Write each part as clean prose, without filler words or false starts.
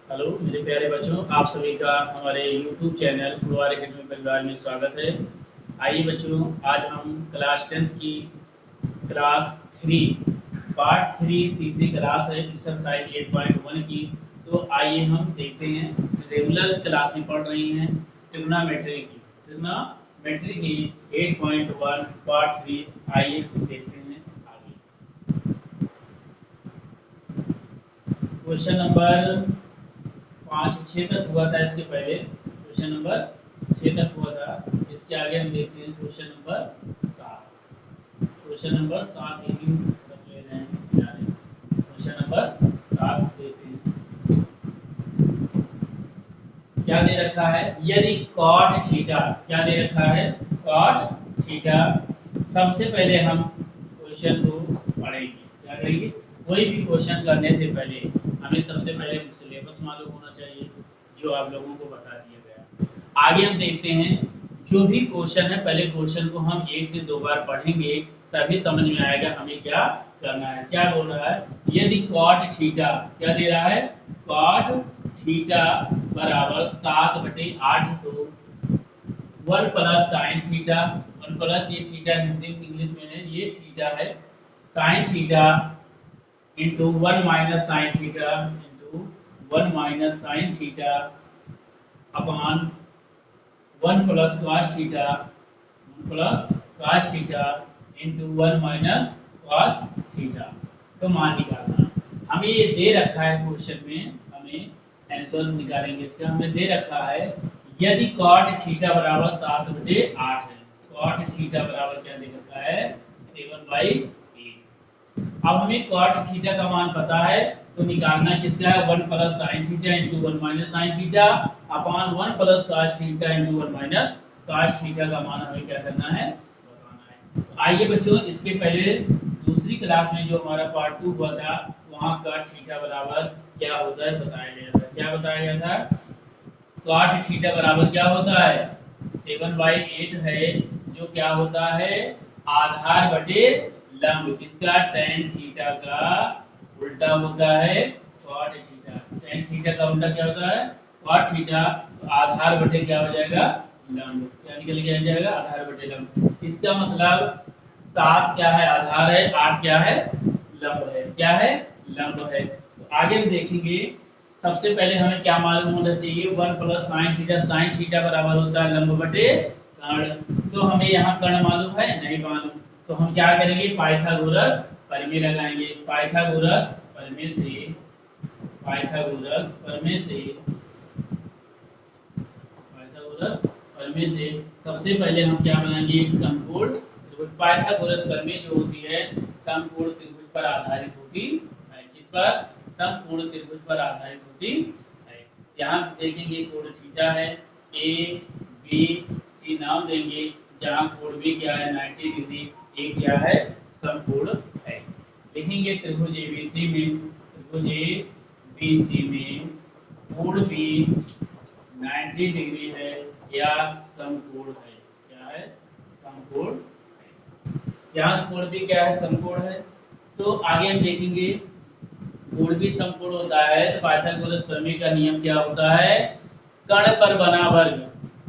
Hello मेरे प्यारे बच्चों, आप सभी का हमारे YouTube चैनल फुलवार एकेडमी परिवार में स्वागत है। आइए बच्चों, आज हम क्लास 10th की क्लास 3 पार्ट 3 तीसरी क्लास है एक्सरसाइज 8.1 की। तो आइए हम देखते हैं, रेगुलर क्लास में पढ़ रही हैं ट्रिग्नोमेट्री की 8.1 पार्ट 3। आइए हम देखते हैं आगे। क्वेश्चन नंबर 5 6 तक हुआ था, इसके पहले क्वेश्चन नंबर 6 तक हुआ था। इसके आगे हम देखते हैं क्वेश्चन नंबर 7। क्वेश्चन नंबर 7 एक ही रख ले रहे हैं किनारे। क्वेश्चन नंबर 7 देखते हैं क्या दे रखा है। यदि कॉट थीटा, क्या दे रखा है, कॉट थीटा। सबसे पहले हम क्वेश्चन को पढ़ेंगे। क्या करेंगे, कोई भी क्वेश्चन करने से पहले हमें सबसे पहले सिलेबस मालूम होना चाहिए, जो आप लोगों को बता दिया गया। आगे हम देखते हैं, जो भी क्वेश्चन है पहले क्वेश्चन को हम 1 से 2 बार पढ़ेंगे, तभी समझ में आएगा हमें क्या करना है। क्या बोल रहा है, यदि कॉट थीटा, क्या दे रहा है, कॉट थीटा बराबर 7/8, तो 1 प्लस साइन थीटा, 1 प्लस ये थीटा हिंदी इंग्लिश में है, ये थीटा है, sine theta into 1 minus sine theta into 1 minus sine theta upon 1 plus cos theta, 1 plus cos theta into 1 minus cos theta. तो मान निकालना हमें ये दे रखा है क्वेश्चन में, हमें आंसर निकालेंगे इसका। हमें दे रखा है यदि cot थीटा बराबर 7/8 है, cot थीटा बराबर क्या दे रखा है, 7/8। अब हमें cot थीटा का मान पता है, तो निकालना किसका है, 1 plus sine theta into 1 minus sine theta upon 1 plus cos theta into 1 minus cos theta का मान हमें क्या करना है, बताना है। तो आइए बच्चों, इसके पहले दूसरी क्लास में जो हमारा पार्ट 2 हुआ था, वहाँ cot थीटा बराबर क्या होता है बताया गया था। क्या बताया गया था, cot थीटा बराबर क्या होता है, 7/8 है, जो क्या होता है, आधार बटे लंब। किसका, tan थीटा का उल्टा होता है cot थीटा। tan थीटा का उल्टा क्या होता है, cot थीटा। तो आधार बटे क्या हो जाएगा, लंब। क्या निकल के आ जाएगा, आधार बटे लंब। इसका मतलब 7 क्या है, आधार है, 8 क्या है, लंब है। क्या है, लंब है। तो आगे हम देखेंगे, सबसे पहले हमें क्या मालूम होना चाहिए, 1 plus sine theta, sine theta बराबर होता है लंब बटे कर्ण। तो हमें यहाँ कर्ण मालूम है, नहीं मालूम। तो हम क्या करेंगे, पाइथागोरस प्रमेय लगाएंगे। पाइथागोरस प्रमेय से, पाइथागोरस प्रमेय से, पाइथागोरस प्रमेय से सबसे पहले हम क्या बनाएंगे, एक समकोण त्रिभुज। पाइथागोरस प्रमेय जो होती है समकोण त्रिभुज पर आधारित होती है। किस पर, समकोण त्रिभुज पर आधारित होती है। यहाँ देखेंगे कोण थीटा है, ए बी सी नाम देंगे, जहाँ कोण भी क्या है 90 डिग्री, ए क्या है, समकोण है। लिखेंगे त्रिभुज एबीसी में, त्रिभुज एबीसी में कोण भी 90 डिग्री है या समकोण है। क्या है, समकोण है। यहाँ कोण भी क्या है, समकोण है। तो आगे हम देखेंगे, कोण भी समकोण होता है तो पाइथागोरस प्रमेय का नियम क्या होता है, कर्ण पर बना वर्ग,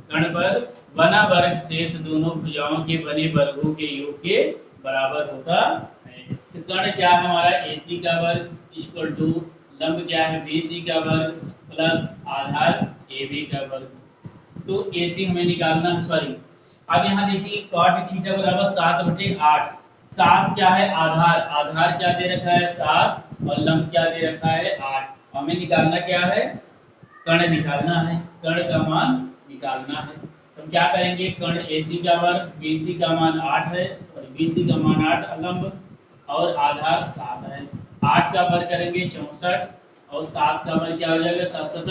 कर्ण पर बना वर्ग शेष दोनों भुजाओं के बने वर्गों के योग के बराबर होता है। तो कर्ण क्या है हमारा, AC का वर्ग इक्वल टू लंब क्या है, BC का वर्ग प्लस आधार AB का वर्ग। तो AC हमें निकालना है, सॉरी। अब यहाँ देखिए cot थीटा बराबर 7/8। 7 क्या है, आधार, आधार क्या दे रखा है 7, और लंब क्या दे रखा है 8। हमें निकालना क्या है, कर्ण निकालना है, कर्ण का मान निकालना है। तो हम क्या करेंगे, कर्ण AC का वर्ग, BC का मान 8 है, सॉरी BC का मान 8 लंब, और आधार 7 है। 8 का वर्ग करेंगे 64, और 7 का वर्ग क्या हो जाएगा, 7 7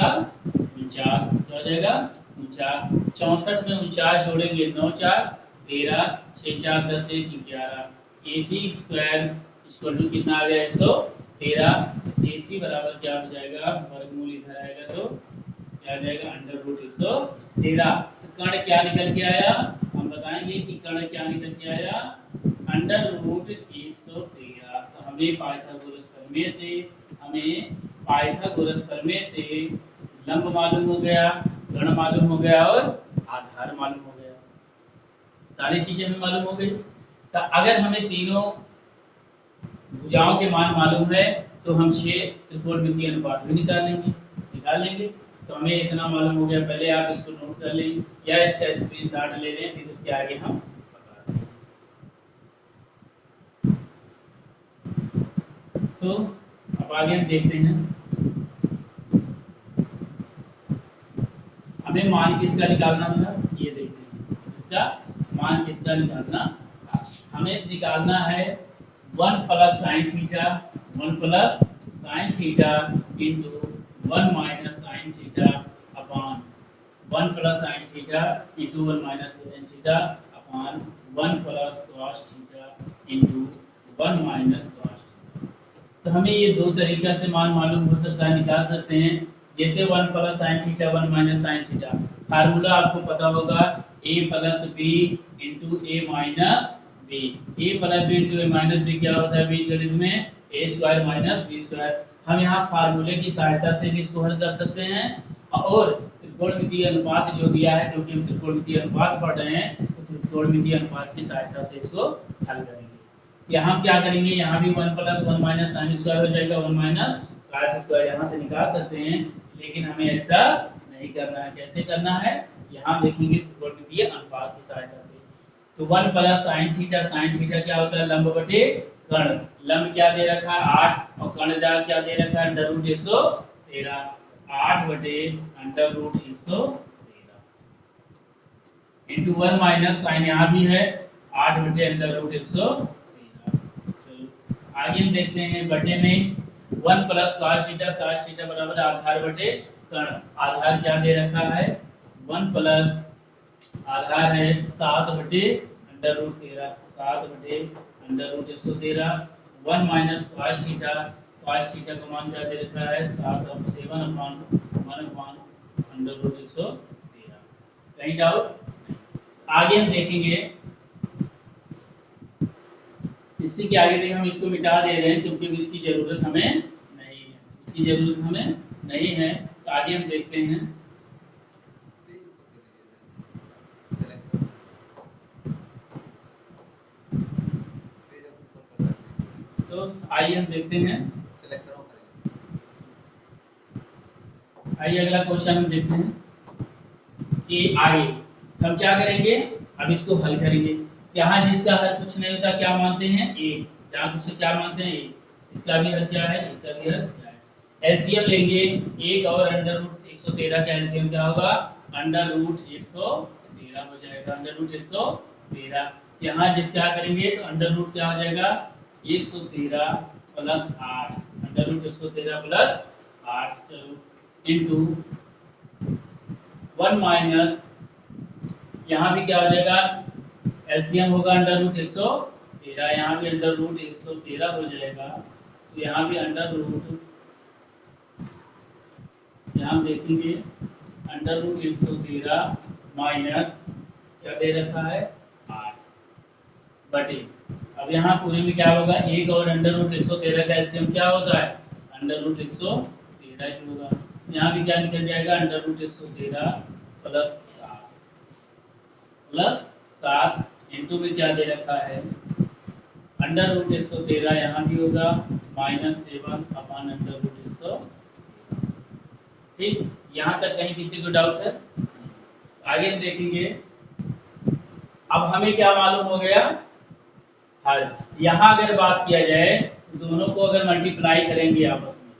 49, क्या हो जाएगा 49। 64 में 49 जोड़ेंगे 9 4 13, 6 4 10 1 11। AC स्क्वायर इक्वल टू कितना आ गया, 113। AC बराबर क्या हो जाएगा, वर्गमूल इधर आएगा तो क्या आ जाएगा, √113। तो कर्ण क्या निकल के आया, हम बताएंगे कि कर्ण क्या निकल के आया, √113। तो हमें पाइथागोरस प्रमेय से हमें पाइथागोरस प्रमेय से लंब मालूम हो गया, गण मालूम हो गया और आधार मालूम हो गया, सारी चीजें हमें मालूम हो गई। तो अगर हमें तीनों भुजाओं के मान मालूम है तो हम 6 त्रिकोणमितीय अनुपात भी निकाल लेंगे। तो हमें इतना मालूम हो गया, पहले आप इसको नोट कर लें या इसका स्क्रीनशॉट ले लें, फिर इसके आगे हम बता देंगे। तो अब आगे हम देखते हैं, हमें मान किसका निकालना था, ये देखते हैं इसका मान किसका निकालना था। हमें निकालना है 1 plus sine theta, 1 plus sine theta into 1 minus sine theta upon 1 plus sine theta into 1 minus sine theta upon 1 plus cos theta into 1 minus cos. तो हमें ये दो तरीका से मान मालूम हो सकता है, निकाल सकते हैं। जैसे 1 plus sine theta 1 minus sine theta, formula आपको पता होगा a plus B into A minus b. A plus B into A minus b क्या होता है बीजगणित में, a square minus B square. हम यहाँ फार्मूले की सहायता से भी इसको हल कर सकते हैं, और त्रिकोणमितीय अनुपात जो दिया है, क्योंकि हम त्रिकोणमितीय अनुपात पढ़ रहे हैं, तो त्रिकोणमितीय अनुपात की सहायता से इसको हल करेंगे। यहाँ क्या करेंगे, यहाँ भी 1 प्लस 1 माइनस साइन स्क्वायर हो जाएगा, 1 माइनस कॉस स्क्वायर यहाँ से निकाल सकते हैं, लेकिन हमें ऐसा नहीं करना है। कैसे करना है, यहाँ देखेंगे त्रिकोणमितीय अनुपात की सहायता से। तो 1 प्लस साइन थीटा क्या होता है, लंब बटे कर्ण। लंब क्या दे रखा है 8, और कर्ण क्या दे रखा है अंडर रूट 113, 8 बटे under root 113 into 1 minus sine यहाँ भी है 8 बटे अंडर रूट 113। आगे हम देखते हैं बटे में 1 प्लस कॉस थीटा बराबर आधार बटे कर्ण। आधार क्या दे रखा है 1 प्लस आधार है 7 बटे अंडर रूट 13, 7 बटे under root 113। 1 minus cos theta का मान क्या दे रखा है 7 और 7 अपॉन 1 अपॉन अंडर रूट 113। कहीं डाउट? आगे हम देखेंगे, इससे क्या आगे देखें, हम इसको मिटा दे रहे हैं क्योंकि इसकी जरूरत हमें नहीं है, इसकी जरूरत हमें नहीं है। तो आगे हम देखते हैं, तो आइए हम देखते हैं, आइए अगला क्वेश्चन हम देखते हैं कि आगे हम क्या करेंगे, अब इसको हल करेंगे। यहाँ जिसका हल कुछ नहीं होता क्या मानते हैं ए, जहाँ कुछ क्या मानते हैं ए, इसका भी हल क्या है, इसका भी हल क्या है। एलसीएम लेंगे, 1 और अंडर रूट 113 का एलसीएम क्या होगा, अंडर रूट 113 हो जाएगा, अंडर रूट 113। यहाँ जब क्या करेंगे तो अंडर रूट क्या हो जाएगा 113 प्लस 8, अंडर रूट 113 प्लस 8, चलो इंटू 1 माइनस, यहाँ भी क्या हो जाएगा एलसीएम होगा अंडर रूट 113, यहाँ भी अंडर रूट 113 हो जाएगा। तो यहाँ भी अंडर रूट, यहाँ देखेंगे अंडर रूट 113 माइनस क्या दे रखा है 8 बटे, अब यहाँ पूरे में क्या होगा 1 और अंडर रूट 113 का एलसीएम क्या होता है अंडर रूट 113 ही होगा। यहाँ भी क्या निकल जाएगा अंडर रूट 113 प्लस 7 इंटू में क्या दे रखा है अंडर रूट 113, यहाँ भी होगा माइनस 7 अपॉन अंडर रूट 113। ठीक, यहाँ तक कहीं किसी को डाउट है? आगे हम देखेंगे, अब हमें क्या मालूम हो गया हल। यहाँ अगर बात किया जाए तो दोनों को अगर मल्टीप्लाई करेंगे, आपस में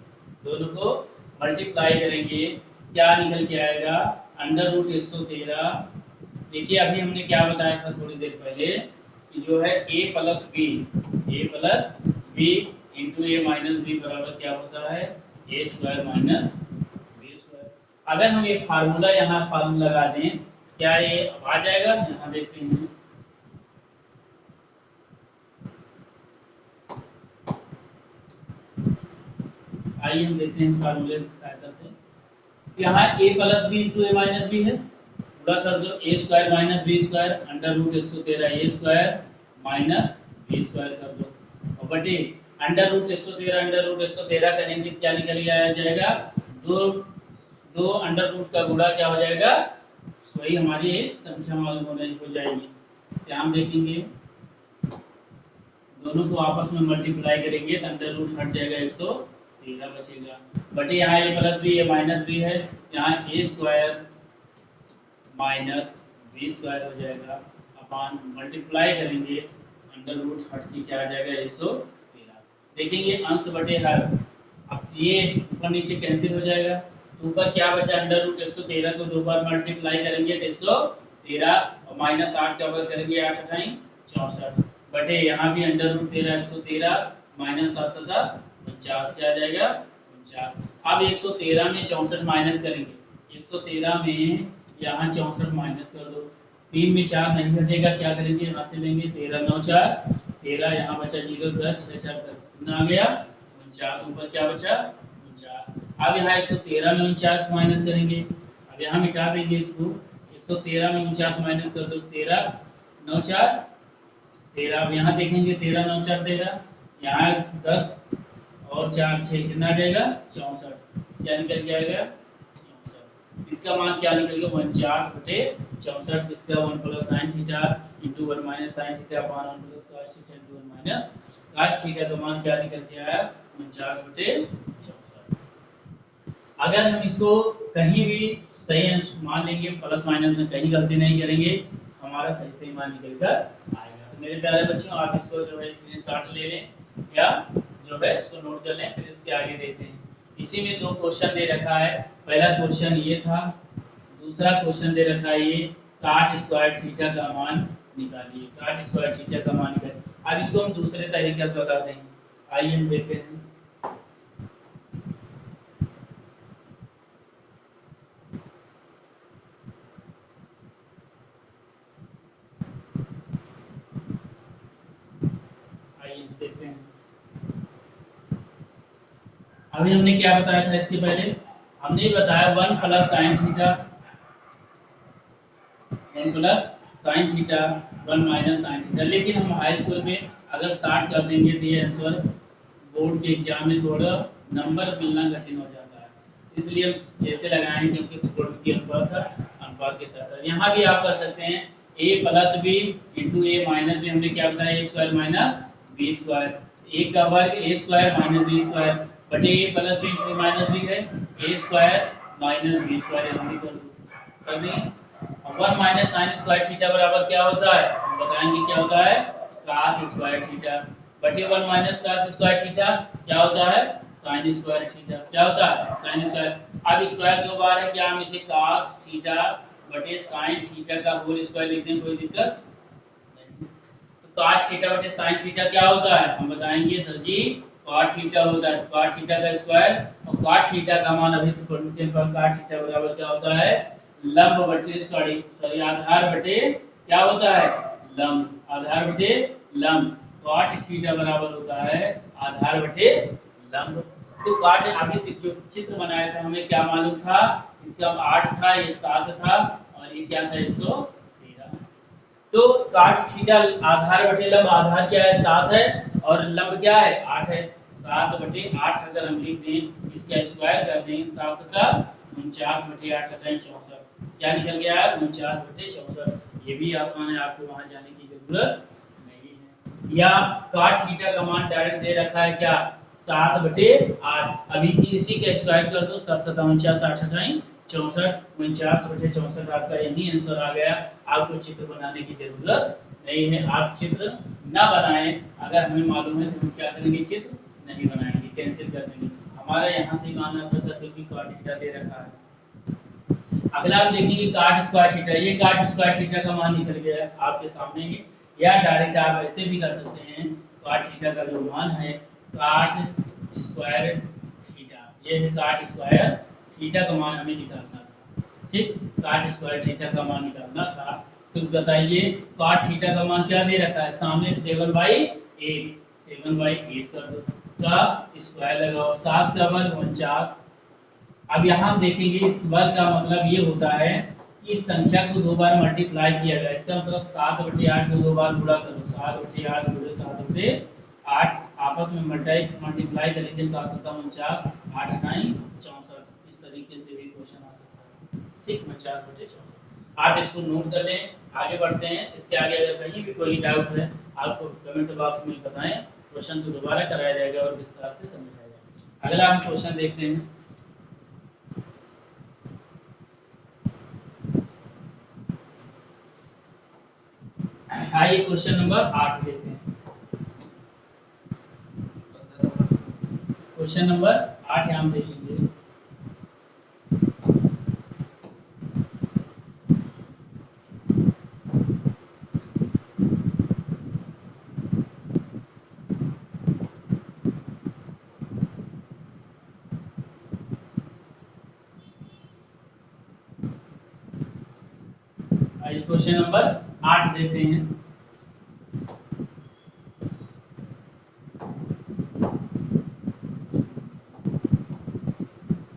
दोनों को मल्टीप्लाई करेंगे, क्या निकल के आएगा अंडर रूट 113। देखिए अभी हमने क्या बताया था थोड़ी देर पहले कि जो है a plus B into A minus b बराबर क्या होता है ए स्क्वायर माइनस बी स्क्वायर। अगर हम ये फार्मूला यहाँ फार्मूला लगा दें, क्या ये आ जाएगा, यहाँ देखते हैं, आइए हम देखते हैं फार्मूले की सहायता से। यहाँ a plus B into A minus B है, पूरा कर दो A square minus B square under root 113 A square minus B square कर दो, और बटे अंडर रूट 113 करेंगे क्या निकल के आया जाएगा, दो दो अंडर रूट का गुणा क्या हो जाएगा, वही हमारी एक संख्या मालूम होने हो जाएगी। क्या हम देखेंगे, दोनों को आपस में मल्टीप्लाई करेंगे तो अंडर रूट हट जाएगा, 113 बचेगा। बटे यहाँ ए प्लस बी ए माइनस बी है, यहाँ ए स्क्वायर माइनस बी स्क्वायर हो जाएगा, अपन मल्टीप्लाई करेंगे अंडर रूट हट के क्या आ जाएगा, 113। देखेंगे अंश बटे हर, अब ये ऊपर नीचे कैंसिल हो जाएगा, तो ऊपर क्या बचा, अंडर रूट 113 को दो बार मल्टीप्लाई करेंगे तो 113 और माइनस 8 का वर्ग करेंगे 8 अठाई 64 बटे यहाँ भी अंडर रूट 113 माइनस 7 7 49 क्या आ जाएगा 49। अब 113 में 64 माइनस करेंगे, 113 में यहाँ 64 माइनस कर दो, 3 में 4 नहीं घटेगा, क्या करेंगे यहाँ से लेंगे 13 9 4 13, यहाँ बचा 0 10 6 4 10 कितना आ गया 49, ऊपर क्या बचा 49। अब यहाँ 113 में 49 माइनस करेंगे, अब यहाँ मिटा देंगे इसको, 113 में 49 माइनस कर दो, 13 9 4 13। अब यहाँ देखेंगे 13 9 4 13, यहाँ 10 और 4 6 कितना आ जाएगा 64, क्या निकल के आएगा 64। इसका मान क्या निकल गया 49 बटे 64, इसका 1 plus sine theta into 1 minus sine theta upon 1 plus cos theta into 1 minus cos theta का मान क्या निकल के आया 49 बटे 64। अगर हम इसको कहीं भी सही अंश मान लेंगे, प्लस माइनस में कहीं गलती नहीं करेंगे, हमारा सही सही मान निकल कर आएगा। तो मेरे प्यारे बच्चों, आप इसको जो है स्क्रीनशॉट ले लें या जो है इसको नोट कर लें, फिर इसके आगे देते हैं। इसी में दो क्वेश्चन दे रखा है, पहला क्वेश्चन ये था, दूसरा क्वेश्चन दे रखा है ये काट स्क्वायर थीटा का मान निकालिए, काट स्क्वायर थीटा का मान निकालिए। अब इसको हम दूसरे तरीके से बताते हैं, आइए हम देखते हैं। देखते हैं अभी हमने क्या बताया था, इसके पहले हमने बताया 1 plus sine theta 1 plus sine theta 1 minus sine theta. लेकिन हम हाई स्कूल में अगर स्टार्ट कर देंगे तो ये आंसर बोर्ड के एग्जाम में थोड़ा नंबर मिलना कठिन हो जाता है, इसलिए हम जैसे लगाएंगे क्योंकि प्रवृत्ति अनुपात के साथ। यहाँ भी आप कर सकते हैं a plus B into A minus B, हमने क्या बताया A square minus B square, A का वर्ग A square minus B square बटे A plus B into minus B है ए स्क्वायर माइनस बी स्क्वायर, हम भी कर देंगे। 1 माइनस साइन स्क्वायर थीटा बराबर क्या होता है, हम बताएंगे क्या होता है cos स्क्वायर थीटा बटे 1 माइनस cos स्क्वायर थीटा क्या होता है साइन स्क्वायर थीटा, क्या होता है साइन स्क्वायर। अब स्क्वायर दो बार है, क्या हम इसे cos थीटा बटे साइन थीटा का होल स्क्वायर लिखने में कोई दिक्कत नहीं। तो cos थीटा बटे साइन थीटा क्या होता है, हम बताएंगे सर जी cot थीटा होता है, cot थीटा का स्क्वायर और cot थीटा का मान अभी तो पढ़ते हैं, cot थीटा बराबर क्या होता है लंब बटे सॉरी आधार बटे क्या होता है लंब, आधार बटे लंब, cot थीटा बराबर होता है आधार बटे लंब। तो cot अभी जो चित्र बनाया था हमें क्या मालूम था, इसका 8 था, ये 7 था और ये क्या था 113। तो cot थीटा आधार बटे लंब, आधार क्या है 7 है और लंब क्या है 8 है, 7 बटे 8 अगर हम लिख दें इसका स्क्वायर कर दें 7 का 49 बटे 8 कटाएं 64, क्या निकल गया 49 बटे 64। ये भी आसान है, आपको वहां जाने की जरूरत नहीं है। या cot थीटा का मान डायरेक्ट दे रखा है क्या 7 बटे 8, अभी की इसी का स्क्वायर कर दो 7 7 49 8 अठाई 64, 49 बटे 64 आपका यही आंसर आ गया। आपको चित्र बनाने की जरूरत नहीं है, आप चित्र ना बनाएं, अगर हमें मालूम है तो हम क्या करेंगे चित्र नहीं बनाएंगे, कैंसिल कर देंगे, हमारा यहाँ से मान आ सकता है क्योंकि cot थीटा दे रखा है। अगला आप देखेंगे काट स्क्वायर थीटा, ये काट स्क्वायर थीटा का मान निकल गया है आपके सामने ही, या डायरेक्ट आप ऐसे भी कर सकते हैं काट थीटा का जो मान है काट स्क्वायर थीटा, ये है काट स्क्वायर थीटा का मान हमें निकालना था, ठीक काट स्क्वायर थीटा का मान निकालना था। तो बताइए काट थीटा का मान क्या दे रखा है सामने 7/8, 7/8 कर दो का स्क्वायर लगाओ, 7 का वर्ग 49। अब यहाँ हम देखेंगे इस वर्ग का मतलब ये होता है कि इस संख्या को दो बार मल्टीप्लाई किया गया, इसका मतलब 7 बटे 8 को दो बार गुणा करो, 7 बटे 8 गुणे 7 बटे 8 आपस में मल्टीप्लाई करेंगे 7 7 49, 8 9 64, इस तरीके से भी क्वेश्चन आ सकता है। ठीक, 49/64। आप इसको नोट कर लें। आगे बढ़ते हैं। इसके आगे अगर कहीं भी कोई डाउट है आपको कमेंट बॉक्स में बताएं, क्वेश्चन को दोबारा कराया जाएगा और विस्तार से समझाया जाएगा। अगला हम क्वेश्चन देखते हैं। आइए क्वेश्चन नंबर 8 देखते हैं। क्वेश्चन नंबर 8 हम देखेंगे। आइए क्वेश्चन नंबर 8 देखते हैं।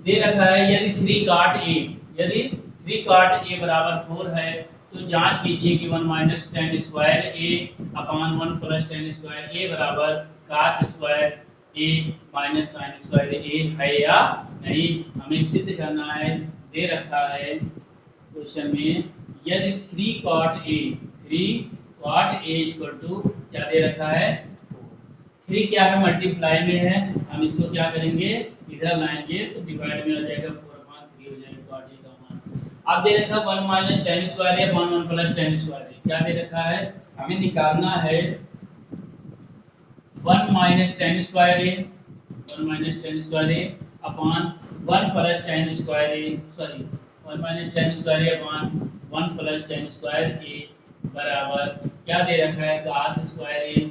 दे रखा है यदि 3 काट ए, यदि 3 काट ए बराबर 4 है तो जांच कीजिए कि 1 minus tan square A upon 1 plus tan square A बराबर कास square A minus sine square ए है या नहीं। हमें सिद्ध करना है। दे रखा है क्वेश्चन में यदि 3 cot A, 3 cot A equal to क्या दे रखा है 3 क्या है मल्टीप्लाई में है, हम इसको क्या करेंगे इधर लाएंगे तो डिवाइड में आ जाएगा 4/3 हो जाएगा कॉट ए का मान। अब दे रखा है 1 माइनस टेन स्क्वायर है अपॉन 1 प्लस टेन स्क्वायर है, क्या दे रखा है हमें निकालना है 1 माइनस टेन स्क्वायर है, 1 माइनस टेन स्क्वायर है अपॉन 1 प्लस टेन स्क्वायर है, सॉरी 1 माइनस टेन स्क्वायर है upon 1 plus tan square A बराबर क्या दे रखा है cos square A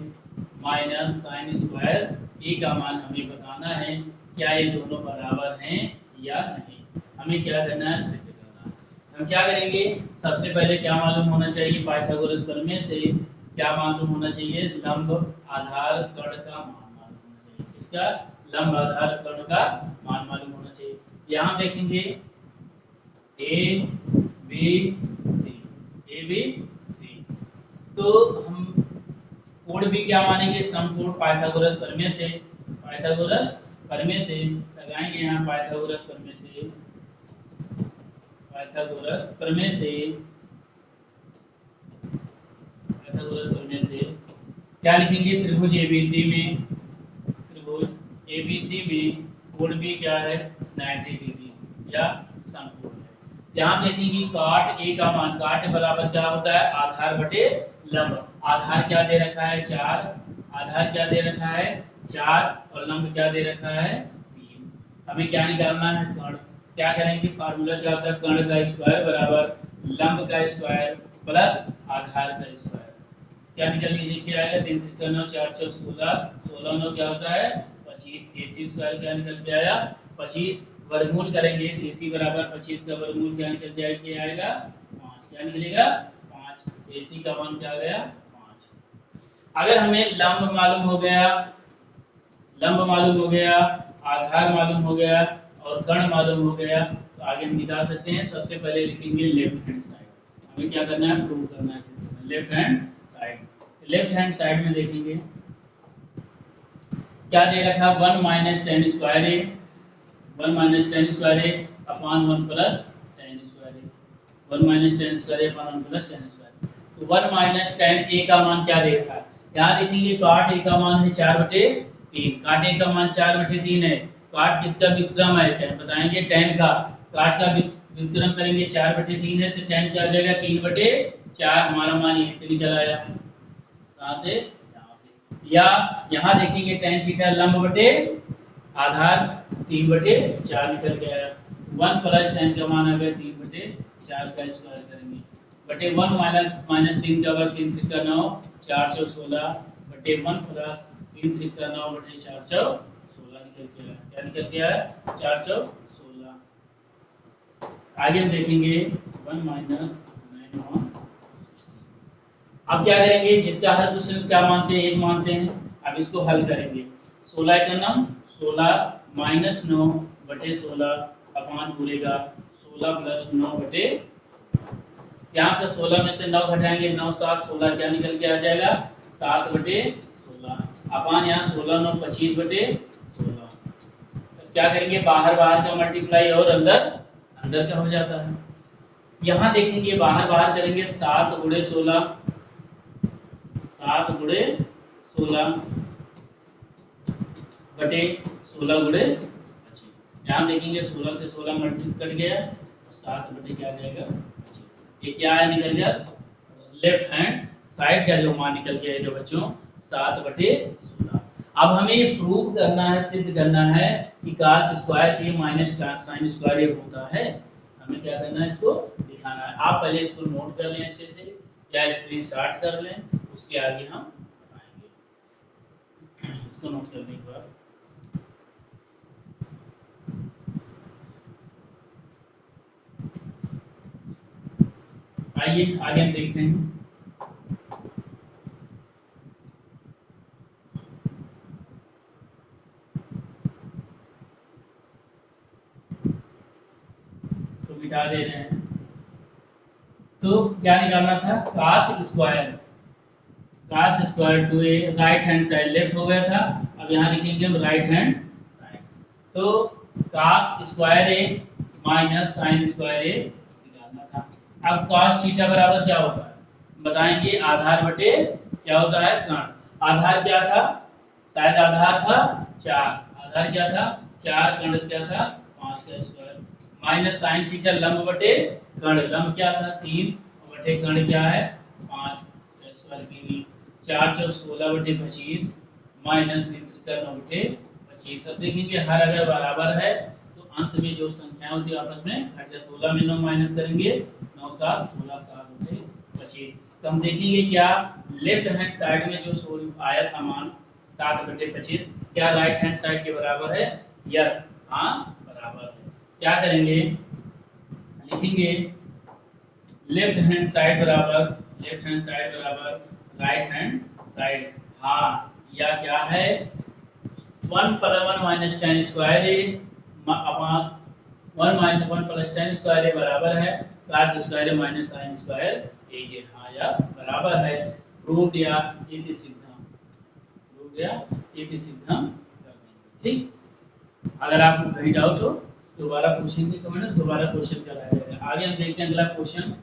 minus sine square A का मान हमें बताना है क्या ये दोनों बराबर हैं या नहीं। हमें क्या करना है सिद्ध करना है। हम क्या करेंगे सबसे पहले क्या मालूम होना चाहिए पाइथागोरस प्रमेय से क्या मालूम होना चाहिए लंब आधार कर्ण का मान मालूम होना चाहिए। इसका लंब आधार कर्ण का मान मालूम होना चाहिए। यहाँ देखेंगे A B C, A B C, तो हम कोड भी क्या मानेंगे समकोण पाइथागोरस प्रमेय से, पाइथागोरस प्रमेय से लगाएंगे यहाँ पाइथागोरस प्रमेय से, पाइथागोरस प्रमेय से, पाइथागोरस प्रमेय से क्या लिखेंगे त्रिभुज एबीसी में, त्रिभुज एबीसी में कोण भी क्या है 90 डिग्री या समकोण है। यहाँ देखेंगे काट ए का मान, काट बराबर क्या होता है आधार बटे लंब, आधार क्या दे रखा है 4, आधार क्या दे रखा है 4 और लंब क्या दे रखा है 3। हमें क्या निकालना है कर्ण। क्या करेंगे फार्मूला क्या होता है कर्ण का स्क्वायर बराबर लंब का स्क्वायर प्लस आधार का स्क्वायर। क्या निकल के देखिए आएगा 3 3 9 4 4 16, 16 9 क्या होता है 25, AC स्क्वायर क्या निकल के आया 25, वर्गमूल करेंगे तो AC बराबर 25 का वर्गमूल क्या निकल जाएगा 5, क्या निकलेगा 5, AC का मान क्या आ गया 5। अगर हमें लंब मालूम हो गया, लंब मालूम हो गया, आधार मालूम हो गया और कर्ण मालूम हो गया तो आगे हम निकाल सकते हैं। सबसे पहले लिखेंगे लेफ्ट हैंड साइड, हमें क्या करना है प्रूव करना है left hand side. Left hand side में देखेंगे क्या दे रखा है 1 minus tan square A, 1 minus tan square A upon 1 plus tan square A, 1 minus tan square A upon 1 plus tan square. तो 1 माइनस टेन ए का मान क्या दे रखा है, यहाँ देखेंगे काट ए का मान है 4/3, काट ए का मान 4/3 है, काट किसका व्युत्क्रम है क्या बताएंगे 10 का, काट का व्युत्क्रम करेंगे 4/3 है तो 10 क्या हो जाएगा 3/4, हमारा मान यहीं से निकल आया, कहाँ से यहाँ से। या यहाँ देखेंगे tan थीटा लंब बटे आधार 3/4 निकल के आया, 1 प्लस tan का मान आ गया 3/4 का स्क्वायर करेंगे बटे 1 माइनस 3 का वर्ग 3 3 का 9 416 बटे 1 प्लस 3 3 का 9 बटे 416 निकल के आया, क्या निकल के आया 416। आगे हम देखेंगे 1 माइनस 9। अब क्या करेंगे जिसका हर क्वेश्चन क्या मानते हैं 1 मानते हैं, अब इसको हल करेंगे 16 का नाम 16 माइनस 9 बटे 16 अपमान पूरेगा 16 प्लस 9 बटे, यहाँ का 16 में से 9 घटाएंगे 9 7 16 क्या निकल के आ जाएगा 7/16, 16 अपान यहाँ 16 9 25 बटे 16। तो क्या करेंगे, बाहर बाहर का मल्टीप्लाई और अंदर अंदर का हो जाता है। यहाँ देखेंगे बाहर बाहर करेंगे 7 गुणे 16, 7 गुणे 16 बटे 16 गुणे 25। यहाँ देखेंगे 16 से 16 मल्टी कट गया, 7 बटे क्या आ जाएगा 25। ये क्या है, निकल गया लेफ्ट हैंड साइड का जो मान निकल गया है जो बच्चों 7 बटे 16। अब हमें ये प्रूव करना है, सिद्ध करना है कि cos square A minus sine square ए होता है। हमें क्या करना है, इसको दिखाना है। आप पहले इसको नोट कर लें अच्छे से या स्क्रीनशॉट कर लें, उसके आगे हम बताएंगे। इसको नोट करने के बाद आइए आगे हम देखते हैं। तो मिटा दे रहे हैं। तो क्या निकालना था, cos square two A right hand side left हो गया था, अब यहाँ लिखेंगे हम राइट हैंड साइड। तो cos square A minus sine square A निकालना था। अब cos थीटा बराबर क्या होता है बताएंगे, आधार बटे क्या होता है कर्ण। आधार क्या था, शायद आधार था 4, आधार क्या था 4, कर्ण क्या था 5 का स्क्वायर, माइनस साइन थीटा लंब बटे कर्ण, लंब क्या था 3 बटे कर्ण क्या है 5 का स्क्वायर की 4 4 16 बटे 25 माइनस 3 9 बटे 25। अब देखेंगे हर अगर बराबर है तो अंश में जो संख्या होती है आपस में घट जाए, 16 में 9 माइनस करेंगे 9 7 16 7 बटे 25। तो हम देखेंगे क्या लेफ्ट हैंड साइड में जो आया था मान 7 बटे 25 क्या राइट हैंड साइड के बराबर है, यस हाँ बराबर है। क्या करेंगे, लिखेंगे लेफ्ट हैंड साइड बराबर राइट हैंड साइड, हाँ या क्या है 1 पर 1 minus tan square A upon 1 minus 1 plus tan square A बराबर है cos square A minus sine square A, ये हाँ या बराबर है। प्रूव दिया इति सिद्धम, प्रूव दिया इति सिद्धम कर देंगे। ठीक, अगर आपको कहीं डाउट हो दोबारा पूछेंगे तो मैंने दोबारा क्वेश्चन कराया जाएगा। आगे हम देखते हैं अगला क्वेश्चन।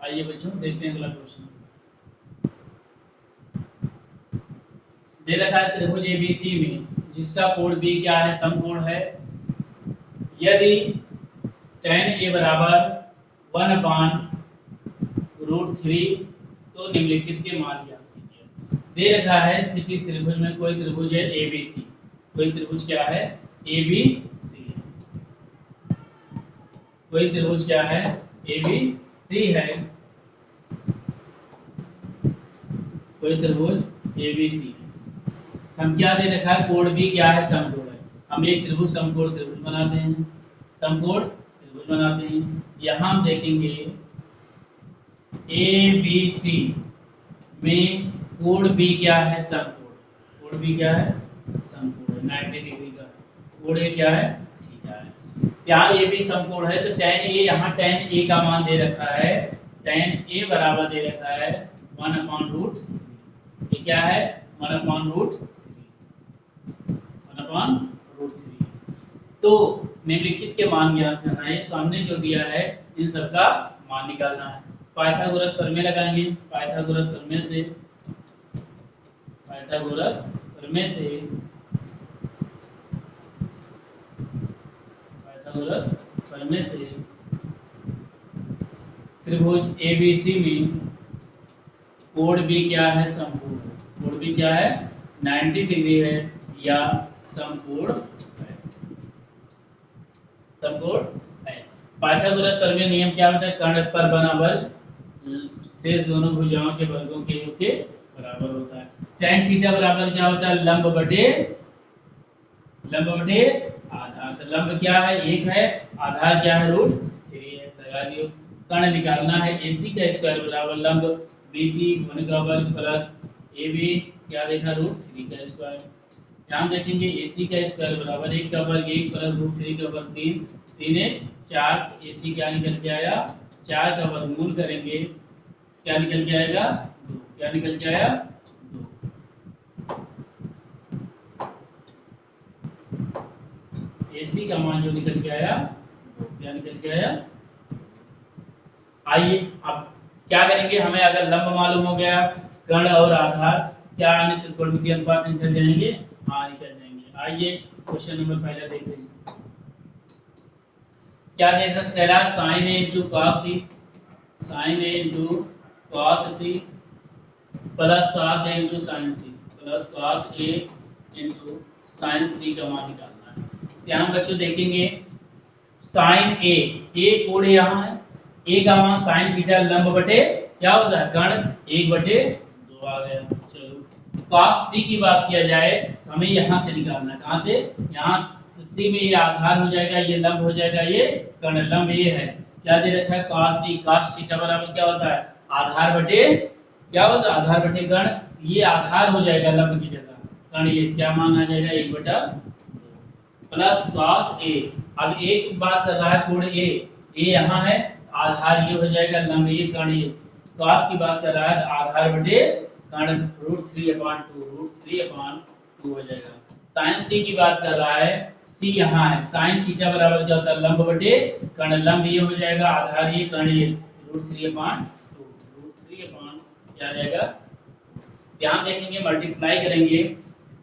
आइए बच्चों देखते हैं अगला क्वेश्चन। दे रखा है त्रिभुज एबीसी में जिसका कोण बी क्या है, समकोण है। यदि tan ए बराबर 1/√3 तो निम्नलिखित के मान ज्ञात कीजिए। दे रखा है किसी त्रिभुज में, कोई त्रिभुज है एबीसी, कोई त्रिभुज क्या है एबीसी, कोई त्रिभुज क्या है एबीसी है, कोई त्रिभुज एबीसी। हम क्या दे रखा है, कोण भी क्या है समकोण है। हम एक त्रिभुज समकोण त्रिभुज बनाते हैं, समकोण त्रिभुज बनाते हैं। यहाँ हम देखेंगे ए बी सी में कोण भी क्या है समकोण, कोण भी क्या है समकोण है 90 डिग्री का, कोण ए क्या है थीटा है। यहाँ ए भी समकोण है तो tan ए, यहाँ tan ए का मान दे रखा है, tan ए बराबर दे रखा है 1/√, ये क्या है 1/√3। तो निम्नलिखित के मान ज्ञात करना है, सामने जो दिया है इन सब का मान निकालना है। पाइथागोरस प्रमेय लगाएंगे, पाइथागोरस प्रमेय से त्रिभुज एबीसी में कोण भी क्या है समकोण, कोण भी क्या है 90 डिग्री है या समकोण है, समकोण है। पाइथागोरस प्रमेय नियम क्या होता है, कर्ण पर बना वर्ग शेष दोनों भुजाओं के वर्गों के योग के बराबर होता है। tan थीटा बराबर क्या होता है लंब बटे लंब बटे आधार। तो लंब क्या है, 1 है, आधार क्या है, √3 है। लगा दियो। कर्ण निकालना है, AC का स्क्वायर बराबर लंब BC होने का वर्ग प्लस AB क्या देखा, √3 का स्क्वायर। ध्यान देखेंगे AC का स्क्वायर बराबर 1 का वर्ग 1 प्लस √3 का वर्ग 3, 3 1 4। AC क्या निकल के आया, 4 का वर्गमूल करेंगे, क्या निकल के आएगा, 2। क्या निकल के आया, 2। AC का मान जो निकल के आया, 2। क्या निकल के आया। आइए अब क्या करेंगे, हमें अगर लंब मालूम हो गया, कर्ण और आधार, क्या अन्य त्रिकोणमितीय अनुपात निकल जाएंगे, हाँ निकल जाएंगे। आइए क्वेश्चन नंबर पहला देखते हैं। क्या देख रहे हैं, sine A into cos C, sine A into cos C plus cos A into sine C, plus cos A into sine C का मान निकालना है। ध्यान बच्चों देखेंगे, साइन ए कोण यहाँ है, ए का मान साइन थीटा लंब बटे क्या होता है, कर्ण 1/2 आ गया। चलो कॉस सी की बात किया जाए तो हमें यहाँ से निकालना है, कहाँ से, यहाँ सी में ये आधार हो जाएगा, ये लंब हो जाएगा, ये कर्ण, लंब ये है, क्या दे रखा है, cos सी, cos थीटा बराबर क्या होता है, आधार बटे क्या होता है, आधार बटे कर्ण। ये आधार हो जाएगा लंब की जगह, कर्ण ये क्या मान आ जाएगा, 1/2 प्लस cos ए। अब एक बात कर रहा है कोण ए यहाँ है, आधार ये हो जाएगा, लंब ये, कर्ण ये, cos की बात कर रहा है, आधार बटे कर्ण √3/2 हो जाएगा। sin c की बात कर रहा है, c यहाँ है, sin थीटा बराबर क्या होता है, लंब बटे कर्ण, लंब ये हो जाएगा, आधार ये, कर्ण ये, √3/2 क्या आ जाएगा। ध्यान देखेंगे मल्टीप्लाई करेंगे,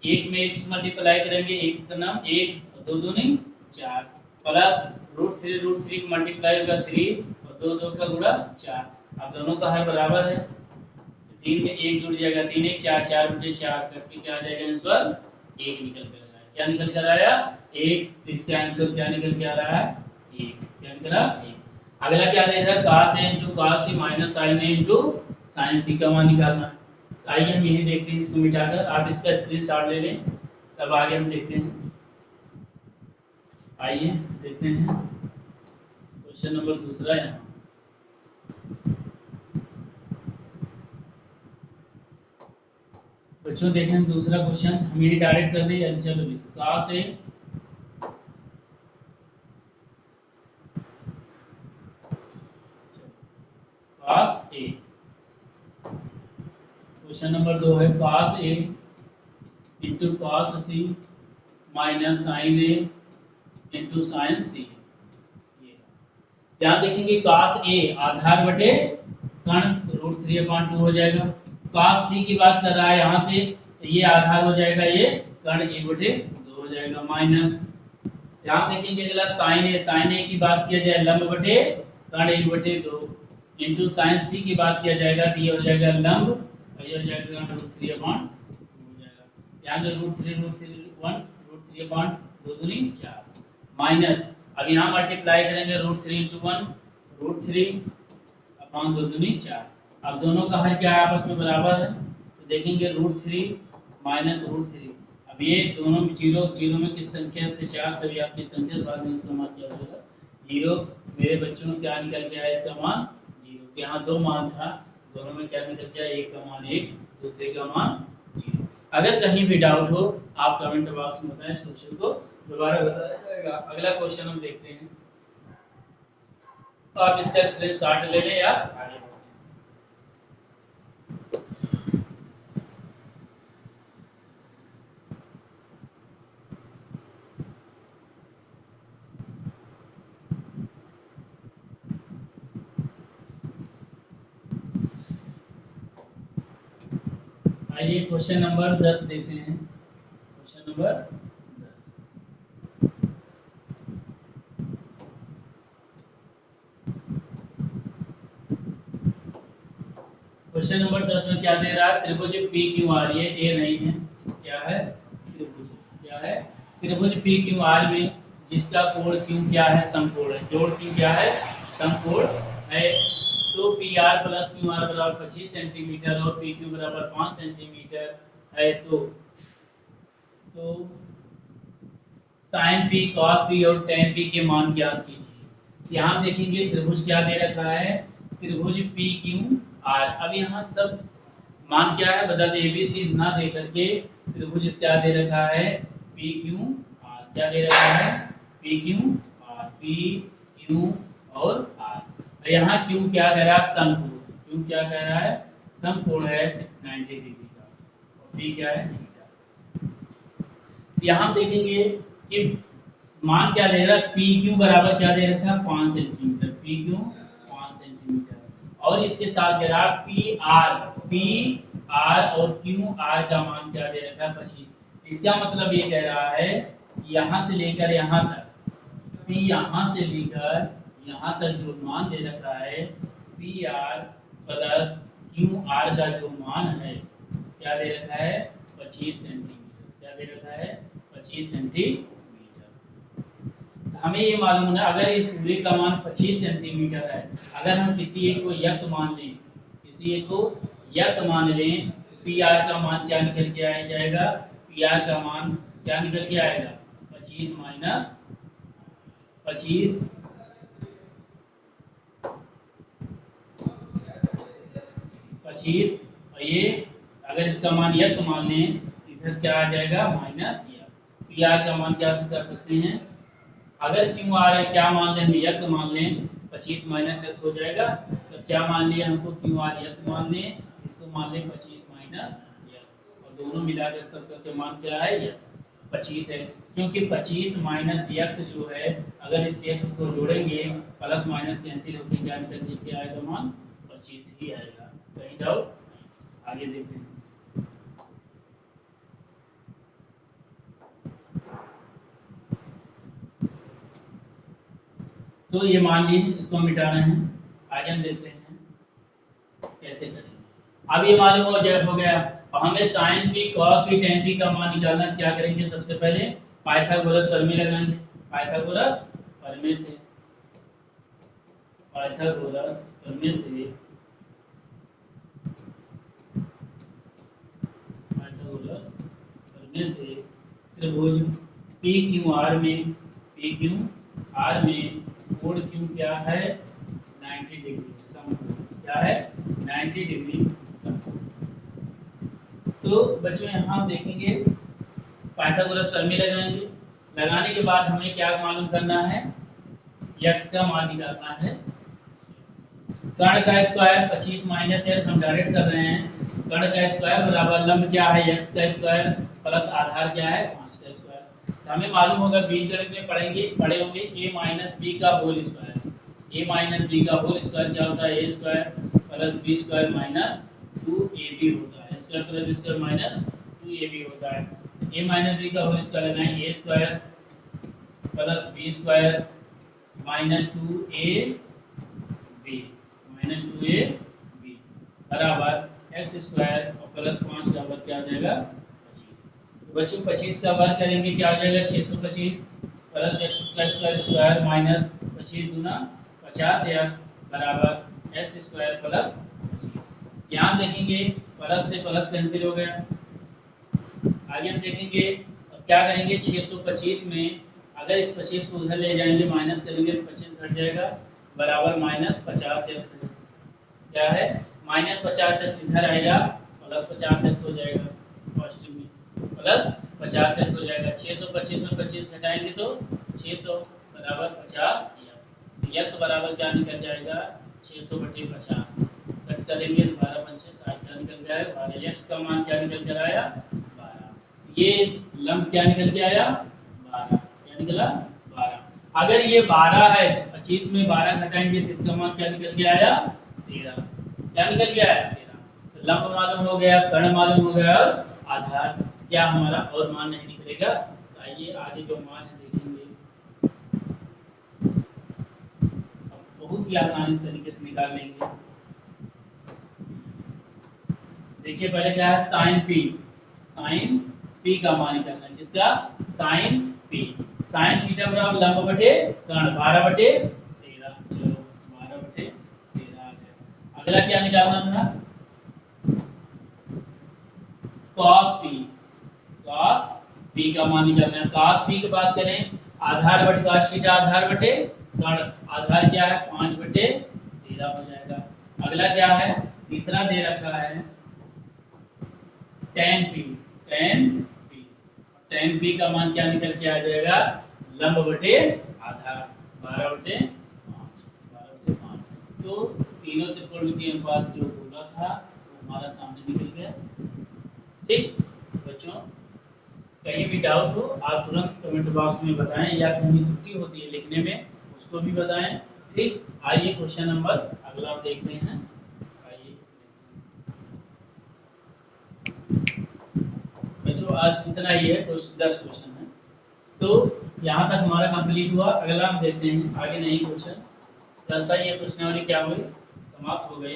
एक में एक मल्टीप्लाई करेंगे, एक का नाम 1 2 दूनी 4 प्लस √3 को मल्टीप्लाई होगा 3 और 2 2 का गुणा 4। अब दोनों का हर बराबर है, 3 में 1 जुड़ जाएगा, 3 1 4 4 बटे 4 करके क्या आ जाएगा आंसर, 1 निकल कर आया। क्या निकल कर आया, 1। तो इसका आंसर क्या निकल के आ रहा है, 1। क्या निकला, 1। अगला क्या दे रहा है, cos a into cos c minus sin a into sin c का मान निकालना है। आइए हम यही देखते हैं, इसको मिटाकर आप इसका स्क्रीनशॉट ले लें, तब आगे हम देखते हैं। आइए देखते हैं क्वेश्चन नंबर दूसरा यहाँ। बच्चों देखें दूसरा क्वेश्चन, हम ये डायरेक्ट कर दें, चलो cos a cos a, question number 2 है cos a into cos c minus sin a into sin c। ध्यान देखेंगे cos a आधार बटे कर्ण √3/2 हो जाएगा, cos c की बात कर रहा है यहाँ से, ये आधार हो जाएगा, ये कर्ण 1/2 हो जाएगा, माइनस। ध्यान देखेंगे अगला sin a की बात किया जाए, लंब बटे कर्ण 1/2 इंटू sin c की बात किया जाएगा तो ये हो जाएगा लंब, और ये हो जाएगा √3/2 हो जाएगा। ध्यान दो √3 दूनी 4 माइनस, अब यहाँ मल्टीप्लाई करेंगे √3 इंटू 1 √3/2 दूनी 4। अब दोनों का हर क्या है, आपस में बराबर है, तो देखेंगे √3 माइनस √3। अब ये दोनों जीरो जीरो में किस संख्या से, 4 से भी आपकी संख्या बाद में इसका मान क्या होगा, 0। मेरे बच्चों क्या निकल के आया, इसका मान 0। यहाँ 2 मान था, दोनों में क्या निकल गया, एक का मान 1, दूसरे का मान 0। अगर कहीं भी डाउट हो आप कमेंट बॉक्स में बताएं, इस क्वेश्चन को दोबारा बताया जाएगा। अगला क्वेश्चन हम देखते हैं, तो आप इसका स्क्रीनशॉट ले लें या आगे बढ़ते हैं। आइए क्वेश्चन नंबर 10 देते हैं, क्वेश्चन नंबर 10। क्वेश्चन नंबर 10 में क्या दे रहा है, त्रिभुज पी क्यू आर, ये ए नहीं है, क्या है, त्रिभुज, क्या है, त्रिभुज पी क्यू आर में जिसका कोण क्यू क्या है, समकोण है, जोड़ क्यू क्या है, समकोण है। तो P R plus Q R बराबर 25 सेंटीमीटर और पी क्यू बराबर 5 सेंटीमीटर है। तो साइन पी, कॉस पी और टेन पी के मान ज्ञात कीजिए। यहाँ देखेंगे त्रिभुज क्या दे रखा है, त्रिभुज पी क्यू आर। अब यहाँ सब मान क्या है बता दें, एबीसी ना दे करके त्रिभुज क्या दे रखा है, पी क्यू आर। क्या दे रखा है, P Q R, P Q और आर। और यहाँ क्यू क्या कह रहा है, समकोण। क्यू क्या कह रहा है, समकोण है 90 डिग्री का। और पी क्या है, थीटा। यहाँ देखेंगे कि मान क्या दे रहा है, पी क्यू बराबर क्या दे रखा है, 5 सेंटीमीटर। P Q 5 centimetre. और इसके साथ दे रहा पी आर और क्यू आर का मान क्या दे रखा है, 25। इसका मतलब ये कह रहा है यहाँ से लेकर यहाँ तक, पी यहाँ से लेकर यहाँ तक जो मान दे रखा है, P R plus Q R का जो मान है क्या दे रखा है, 25 सेंटीमीटर। क्या दे रखा है, 25 सेंटीमीटर। हमें ये मालूम है अगर इस पूरे का मान 25 सेंटीमीटर है, अगर हम किसी एक को यक्ष मान लें, किसी एक को यक्ष मान लें, पी आर का मान क्या निकल के आ जाएगा, पी आर का मान क्या निकल के आएगा, 25 माइनस 25 25। और ये अगर इसका मान यक्ष मान लें, इधर क्या आ जाएगा, माइनस यक्ष। पी आर का मान क्या कर सकते हैं, अगर क्यू आर है क्या मान लें, यक्ष मान लें, 25 माइनस यक्ष हो जाएगा। तो क्या मान लिया हमको, क्यू आर यक्ष मान लें, इसको मान लें 25 माइनस यक्ष। और दोनों मिलाकर सबका के मान क्या है, यक्ष 25 है। क्योंकि 25 माइनस यक्ष जो है, अगर इस यक्ष को जोड़ेंगे प्लस माइनस कैंसिल होकर क्या निकल के आएगा, मान 25 ही आएगा। कहीं डाउट, आगे देखते हैं। तो ये मान लीजिए इसको मिटा रहे हैं, आगे हम देखते हैं कैसे करेंगे। अब ये मालूम हो गया। और हमें sine P, cos P, tan P का मान निकालना। क्या करेंगे, सबसे पहले पाइथागोरस प्रमेय लगाएंगे। पाइथागोरस प्रमेय से, पाइथागोरस प्रमेय से, पाइथागोरस प्रमेय से त्रिभुज पी क्यू आर में, पी क्यू आर में कोण क्यू क्या है, 90 डिग्री समकोण। क्या है, 90 डिग्री समकोण। तो बच्चों यहाँ हम देखेंगे पाइथागोरस प्रमेय लगाएंगे। लगाने के बाद हमें क्या मालूम करना है, यक्स का मान निकालना है। कर्ण का स्क्वायर 25 माइनस एक्स हम डायरेक्ट कर रहे हैं। कर्ण का स्क्वायर बराबर लंब क्या है, एक्स का स्क्वायर प्लस आधार क्या है, 5 का स्क्वायर। तो हमें मालूम होगा, बीजगणित में पढ़े होंगे ए माइनस बी का whole square. A minus B का होल स्क्वायर क्या होता है, ए square plus B square minus 2ab होता है। Square plus B square minus 2ab होता है। ए माइनस बी का होल स्क्वायर लेना है, ए square plus B square minus 2ab minus 2ab बराबर एक्स स्क्वायर और प्लस 5 का वर्ग क्या आ जाएगा, 25। तो बच्चों 25 का वर्ग करेंगे क्या आ जाएगा, 625 प्लस एक्स का स्क्वायर माइनस 25 दूना 50 एक्स बराबर एक्स स्क्वायर प्लस 25। यहाँ देखेंगे प्लस से प्लस कैंसिल हो गया। आगे हम देखेंगे अब क्या करेंगे, 625 में अगर इस 25 को उधर ले जाएंगे माइनस करेंगे तो 25 घट जाएगा बराबर माइनस 50 एक्स। क्या है, माइनस 50 एक्स इधर आएगा प्लस 50 एक्स हो जाएगा, पॉजिटिव में प्लस 50 एक्स हो जाएगा। 625 में 25 घटाएंगे तो 600 बराबर 50 एक्स। एक्स बराबर क्या निकल जाएगा, 600 बटे 50 कट करेंगे तो 12 पंचे 60 क्या निकल जाएगा, 12। एक्स का मान क्या निकल कर आया, 12। ये लंब क्या निकल के आया, 12। क्या निकला, 12। अगर ये 12 है, 25 में 12 घटाएंगे तो इसका मान क्या निकल के आया, 13। क्या निकल गया है, 13। तो लंब मालूम हो गया, कर्ण मालूम हो गया और आधार क्या हमारा और मान नहीं निकलेगा। तो आइए आगे जो मान है देखेंगे, अब बहुत ही आसानी तरीके से निकाल लेंगे। देखिए पहले क्या है, साइन पी का मान निकालना है, जिसका साइन पी, साइन थीटा बराबर लंब बटे कर्ण 12 बटे 13। चलो 12 बटे 13 आ गया। अगला क्या निकालना था, कॉस पी का मान निकालना है। कॉस पी की बात करें आधार बटे cos थीटा आधार बटे आधार क्या है 5/13 हो जाएगा। अगला क्या है, तीसरा दे रखा है tan p, tan p का मान क्या निकल के आ जाएगा, लंब बटे आधार 12/5। तो तीनों त्रिकोणमितीय अनुपात जो बोला था वो हमारा सामने निकल गया। ठीक बच्चों, कहीं भी डाउट हो आप तुरंत कमेंट बॉक्स में बताएं, या कहीं त्रुटि होती है लिखने में उसको भी बताएं। ठीक, आइए क्वेश्चन नंबर अगला देखते हैं। आइए बच्चों, आज इतना ही है, कुछ 10 क्वेश्चन है। तो यहाँ तक हमारा कंप्लीट हुआ। अगला हम देखते हैं आगे नहीं क्वेश्चन। रास्ता ये प्रश्नावली क्या हुई, समाप्त हो गई।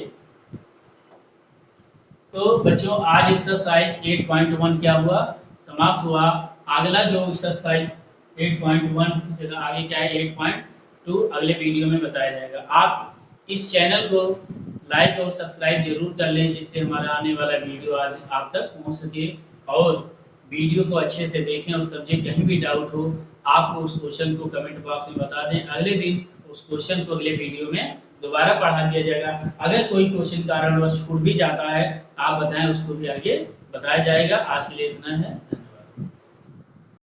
तो बच्चों आज एक्सरसाइज 8.1 क्या हुआ, समाप्त हुआ। अगला जो एक्सरसाइज 8.1 की जगह आगे क्या है 8.2 अगले वीडियो में बताया जाएगा। आप इस चैनल को लाइक और सब्सक्राइब जरूर कर लें, जिससे हमारा आने वाला वीडियो आज आप तक पहुंच सके। और वीडियो को अच्छे से देखें और समझें। कहीं भी डाउट हो आपको उस क्वेश्चन को कमेंट बॉक्स में बता दें, अगले दिन उस क्वेश्चन को अगले वीडियो में दोबारा पढ़ा दिया जाएगा। अगर कोई क्वेश्चन कारणवश छूट भी जाता है आप बताएं, उसको भी आगे बताया जाएगा। आज के लिए इतना है।